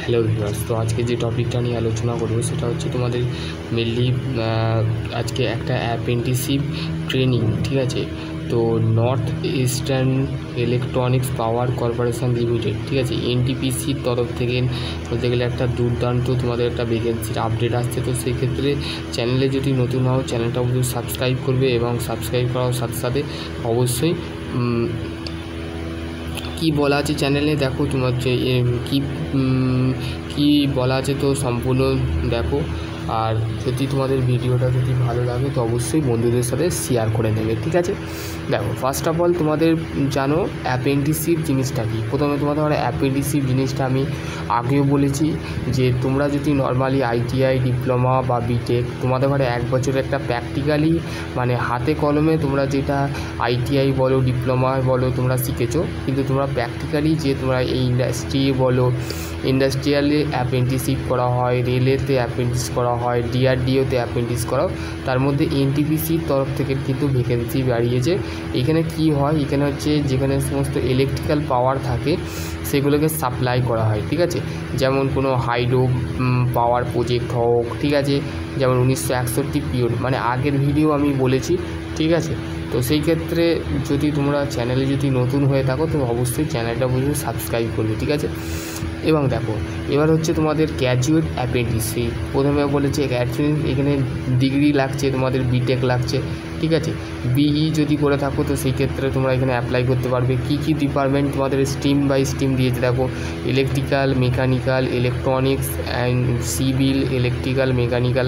Hello viewers, তো আজকে যে টপিকটা নিয়ে আলোচনা করবো সেটা হচ্ছে তোমাদের মেনলি আজকে একটা অ্যাপ্রেন্টিসশিপ ট্রেনিং, ঠিক আছে। তো নর্থ ইস্টার্ন ইলেকট্রনিক্স পাওয়ার কর্পোরেশন লিমিটেড, ঠিক আছে, এনটিপিসির তরফ থেকে বলতে গেলে একটা দুর্দান্ত তোমাদের একটা ভ্যাকেন্সির আপডেট আসছে। তো সেই ক্ষেত্রে চ্যানেলে যদি নতুন হও চ্যানেলটা অবশ্যই সাবস্ক্রাইব করবে এবং সাবস্ক্রাইব করার সাথে সাথে অবশ্যই কি বলা আছে চ্যানেলে দেখো, তোমার যে কি বলা আছে তো সম্পূর্ণ দেখো। আর যদি তোমাদের ভিডিওটা যদি ভালো লাগে তো অবশ্যই বন্ধুদের সাথে শেয়ার করে নেবে, ঠিক আছে। দেখো, ফার্স্ট অফ অল তোমাদের জানো অ্যাপ্রেন্টিসশিপ জিনিসটা কি। প্রথমে তোমাদের অ্যাপ্রেন্টিসশিপ জিনিসটা আমি আগেও বলেছি যে তোমরা যদি নর্মালি আইটিআই ডিপ্লোমা বা বিটেক তোমাদের ঘরে 1 বছরের একটা প্র্যাকটিক্যালি মানে হাতে কলমে তোমরা যেটা আইটিআই বলো ডিপ্লোমা বলো তোমরা শিখেছো, কিন্তু তোমরা প্র্যাকটিক্যালি যে তোমরা এই ইন্ডাস্ট্রি বলো ইন্ডাস্ট্রিয়ালে অ্যাপ্রেন্টিসশিপ করা হয়, রেলেতে অ্যাপ্রেন্টিস করা হয়, ডিআরডিওতে অ্যাপ্রেন্টিস করাও, তার মধ্যে এনটিপিসির তরফ থেকে কিন্তু ভ্যাকেন্সি বাড়িয়েছে। এখানে কি হয়, এখানে হচ্ছে যেখানে সমস্ত ইলেকট্রিক্যাল পাওয়ার থাকে সেগুলোকে সাপ্লাই করা হয়, ঠিক আছে। যেমন কোনো হাইড্রো পাওয়ার প্রজেক্ট হোক, ঠিক আছে, যেমন 1961 পিরিয়ড মানে আগের ভিডিও আমি বলেছি, ঠিক আছে। তো সেই ক্ষেত্রে যদি তোমরা চ্যানেলে যদি নতুন হয়ে থাকো তো অবশ্যই চ্যানেলটা অবশ্যই সাবস্ক্রাইব করবে, ঠিক আছে। এবং দেখো, এবার হচ্ছে তোমাদের গ্র্যাজুয়েট অ্যাপ্রেন্টিসশিপ। প্রথমে বলেছে এখানে ডিগ্রি লাগছে, তোমাদের বিটেক লাগছে, ঠিক আছে। বিই যদি করে থাকো তো সেই ক্ষেত্রে তোমরা এখানে অ্যাপ্লাই করতে পারবে। কি কি ডিপার্টমেন্ট তোমাদের স্ট্রিম বাই স্ট্রিম দিয়েছে দেখো, electrical, mechanical, electronics and civil, electrical, mechanical.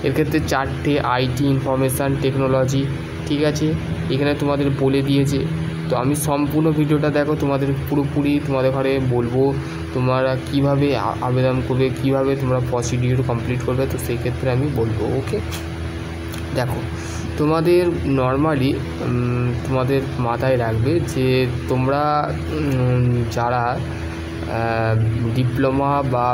এর ক্ষেত্রে 4টে আইটি ইনফরমেশান টেকনোলজি, ঠিক আছে, এখানে তোমাদের বলে দিয়েছে। তো আমি সম্পূর্ণ ভিডিওটা দেখো, তোমাদের পুরোপুরি তোমাদের ঘরে বলবো তোমরা কীভাবে আবেদন করবে, কীভাবে তোমরা প্রসিডিওর কমপ্লিট করবে, তো সেই ক্ষেত্রে আমি বলবো, ওকে। দেখো, তোমাদের নর্মালি তোমাদের মাথায় রাখবে যে তোমরা যারা ডিপ্লোমা বা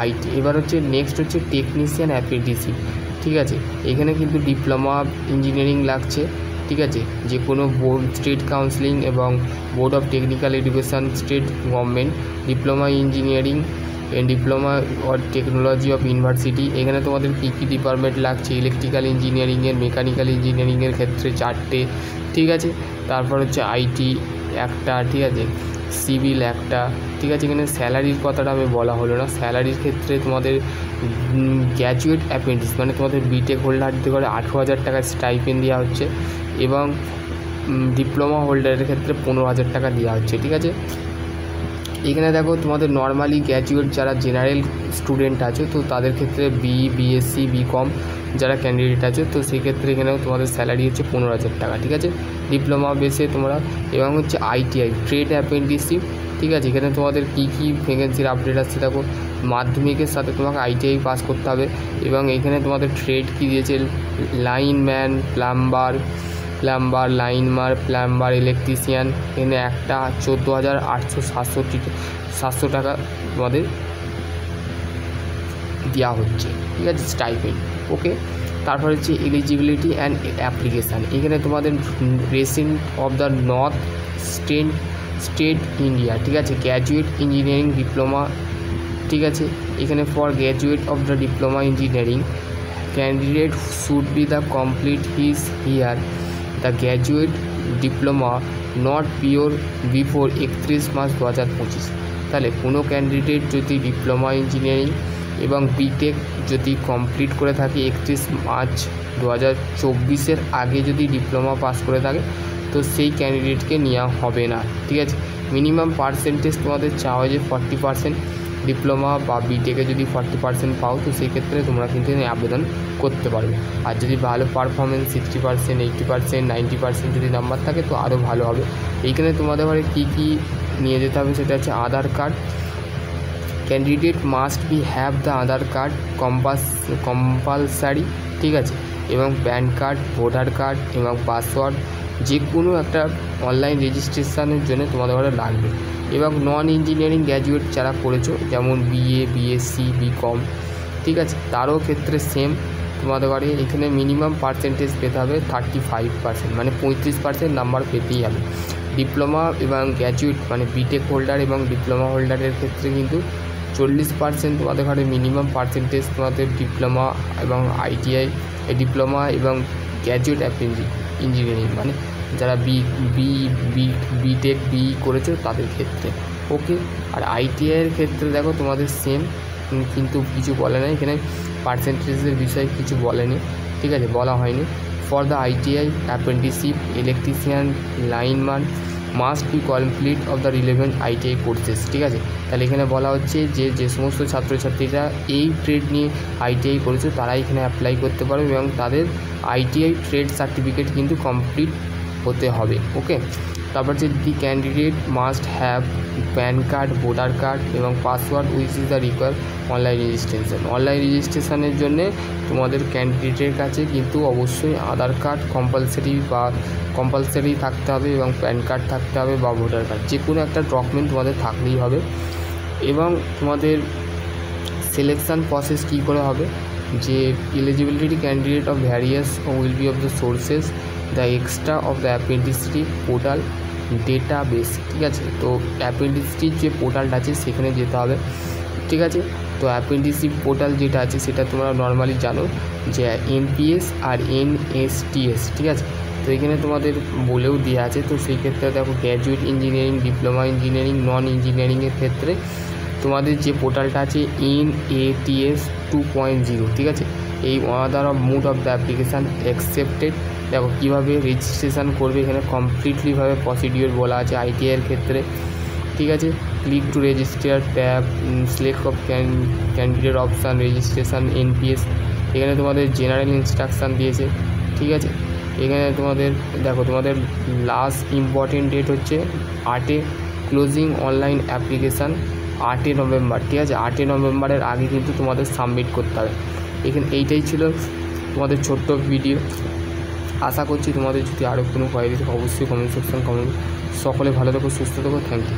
আইটি, এবার হচ্ছে নেক্সট হচ্ছে টেকনিশিয়ান অ্যাপ্রেন্টিসশিপ, ঠিক আছে। এখানে কিন্তু ডিপ্লোমা ইঞ্জিনিয়ারিং লাগছে, ঠিক আছে। যে কোনো বোর্ড, স্টেট কাউন্সিলিং এবং board of technical education, state government, diploma engineering, diploma or technology of university. এখানে তোমাদের কী কী ডিপার্টমেন্ট লাগছে, ইলেকট্রিক্যাল ইঞ্জিনিয়ারিংয়ের, মেকানিক্যাল ইঞ্জিনিয়ারিংয়ের ক্ষেত্রে 4টে, ঠিক আছে। তারপর হচ্ছে আইটি একটা, ঠিক আছে, সিভিল একটা, ঠিক আছে। এখানে স্যালারির কথাটা আমি বলা হলো না। স্যালারির ক্ষেত্রে তোমাদের গ্র্যাজুয়েট অ্যাপ্রেন্টিস মানে তোমাদের বিটেক হোল্ডারদের করে 18,000 টাকা স্টাইপেন্ড দেওয়া হচ্ছে এবং ডিপ্লোমা হোল্ডারের ক্ষেত্রে 15,000 টাকা দেওয়া হচ্ছে, ঠিক আছে। এখানে দেখো, তোমাদের নর্মালি গ্র্যাজুয়েট যারা জেনারেল স্টুডেন্ট আছে তো তাদের ক্ষেত্রে বিএসসি, বিকম যারা ক্যান্ডিডেট আছে তো সেক্ষেত্রে এখানেও তোমাদের স্যালারি হচ্ছে 15,000 টাকা, ঠিক আছে, ডিপ্লোমা বেসে তোমরা। এবং হচ্ছে আইটিআই ট্রেড অ্যাপ্রেন্টিসশিপ, ঠিক আছে। এখানে তোমাদের কী কী ভ্যাকেন্সির আপডেট আসছে দেখো, মাধ্যমিকের সাথে তোমাকে আইটিআই পাস করতে হবে এবং এখানে তোমাদের ট্রেড কী দিয়েছে, লাইনম্যান, প্লাম্বার, লাইনমার, প্লাম্বার, ইলেকট্রিশিয়ান। এখানে একটা 14,867 টাকা তোমাদের দেওয়া হচ্ছে, ঠিক আছে, স্টাইপেন্ড, ওকে। তারপর হচ্ছে এলিজিবিলিটি অ্যান্ড অ্যাপ্লিকেশান। এখানে তোমাদের resident of the north state India, ঠিক আছে, গ্র্যাজুয়েট ইঞ্জিনিয়ারিং ডিপ্লোমা, ঠিক আছে। এখানে for graduate of the diploma engineering candidate should be the complete his here the graduate diploma not pure before 31 March 2025। তাহলে কোনো candidate যদি ডিপ্লোমা ইঞ্জিনিয়ারিং এবং B Tech যদি কমপ্লিট করে থাকে 31 মার্চ 2024 আগে যদি ডিপ্লোমা পাস করে থাকে তো সেই ক্যান্ডিডেটকে নেওয়া হবে না, ঠিক আছে। মিনিমাম পার্সেন্টেজ তোমাদের চাওয়া যে 40%, ডিপ্লোমা বা বিটেকে যদি 40% পাও তো সেই ক্ষেত্রে তোমরা কিন্তু আবেদন করতে পারবে। আর যদি ভালো পারফরমেন্স 60%, 80%, 90% যদি নাম্বার থাকে তো আরও ভালো হবে। এইখানে তোমাদের ঘরে কী কী নিয়ে যেতে হবে সেটা হচ্ছে Aadhaar card, candidate must be have the Aadhaar card compulsory, ঠিক আছে, এবং প্যান কার্ড, ভোটার কার্ড এবং পাসওয়ার্ড যে কোনো একটা অনলাইন রেজিস্ট্রেশনের জন্য তোমাদের ঘরে লাগবে। এবং নন ইঞ্জিনিয়ারিং গ্র্যাজুয়েট যারা করেছো যেমন বিএ, বিএসসি, বিকম, ঠিক আছে, তারও ক্ষেত্রে সেম তোমাদের ঘরে এখানে মিনিমাম পার্সেন্টেজ পেতে হবে 35%, মানে 35% নাম্বার পেতেই হবে। ডিপ্লোমা এবং গ্র্যাজুয়েট মানে বিটেক হোল্ডার এবং ডিপ্লোমা হোল্ডারের ক্ষেত্রে কিন্তু 40% তোমাদের ঘরে মিনিমাম পার্সেন্টেজ তোমাদের ডিপ্লোমা এবং ITI ডিপ্লোমা এবং গ্র্যাজুয়েট ইঞ্জিনিয়ারিং মানে যারা বিটেক BE করেছে তাদের ক্ষেত্রে, ওকে। আর ITI-এর ক্ষেত্রে দেখো তোমাদের সেম, কিন্তু কিছু বলে না এখানে, পার্সেন্টেজের বিষয়ে কিছু বলেনি, ঠিক আছে, বলা হয়নি। For the ITI apprenticeship electrician lineman must be complete of the relevant ITI courses, ঠিক আছে। তাহলে এখানে বলা হচ্ছে যে সমস্ত ছাত্রছাত্রীরা এই ট্রেড নিয়ে ITI করেছে তারা এখানে অ্যাপ্লাই করতে পারবে এবং তাদের ITI ট্রেড সার্টিফিকেট কিন্তু কমপ্লিট হতে হবে, ওকে। তারপর যে the candidate must have PAN card, voter card এবং password which is the require online registration. Online রেজিস্ট্রেশনের জন্যে তোমাদের ক্যান্ডিডেটের কাছে কিন্তু অবশ্যই আধার কার্ড কম্পালসারি থাকতে হবে এবং প্যান কার্ড থাকতে হবে বা ভোটার কার্ড, যে কোনো একটা ডকুমেন্ট তোমাদের থাকলেই হবে। এবং তোমাদের সিলেকশান প্রসেস কী করে হবে, যে eligibility candidate of various will be of the sources the extra of the apprenticeship portal database, ঠিক আছে। তো অ্যাপ্রেন্টিসশিপ যে পোর্টালটা আছে সেখানে যেতে হবে, ঠিক আছে। তো অ্যাপ্রেন্টিসশিপ পোর্টাল যেটা আছে সেটা তোমরা নর্মালি জানো যে NPS আর NSTS, ঠিক আছে। তো এখানে তোমাদের বলেও দেওয়া আছে, তো সেই ক্ষেত্রে দেখো গ্র্যাজুয়েট ইঞ্জিনিয়ারিং, ডিপ্লোমা ইঞ্জিনিয়ারিং, নন ইঞ্জিনিয়ারিংয়ের ক্ষেত্রে তোমাদের যে পোর্টালটা আছে NATS 2.0, ঠিক আছে। এই another of mode of the application accepted, দেখো কীভাবে রেজিস্ট্রেশন করবে, এখানে কমপ্লিটলিভাবে প্রসিডিওর বলা আছে ITI-এর ক্ষেত্রে, ঠিক আছে। Click to register tab, select of candidate option, registration NPS, এখানে তোমাদের জেনারেল ইনস্ট্রাকশান দিয়েছে, ঠিক আছে। এখানে তোমাদের দেখো তোমাদের লাস্ট ইম্পর্টেন্ট ডেট হচ্ছে 8 ক্লোজিং অনলাইন অ্যাপ্লিকেশান 8 নভেম্বর, ঠিক আছে। 8 নভেম্বরের আগে কিন্তু তোমাদের সাবমিট করতে হবে। এখানে এইটাই ছিল তোমাদের ছোট্ট ভিডিও। আশা করছি তোমাদের যদি আরও কোনো কোয়ারি থাকে অবশ্যই কমেন্ট সেকশন কমেন্ট। সকলে ভালো থেকো, সুস্থ থেকো, থ্যাংক ইউ।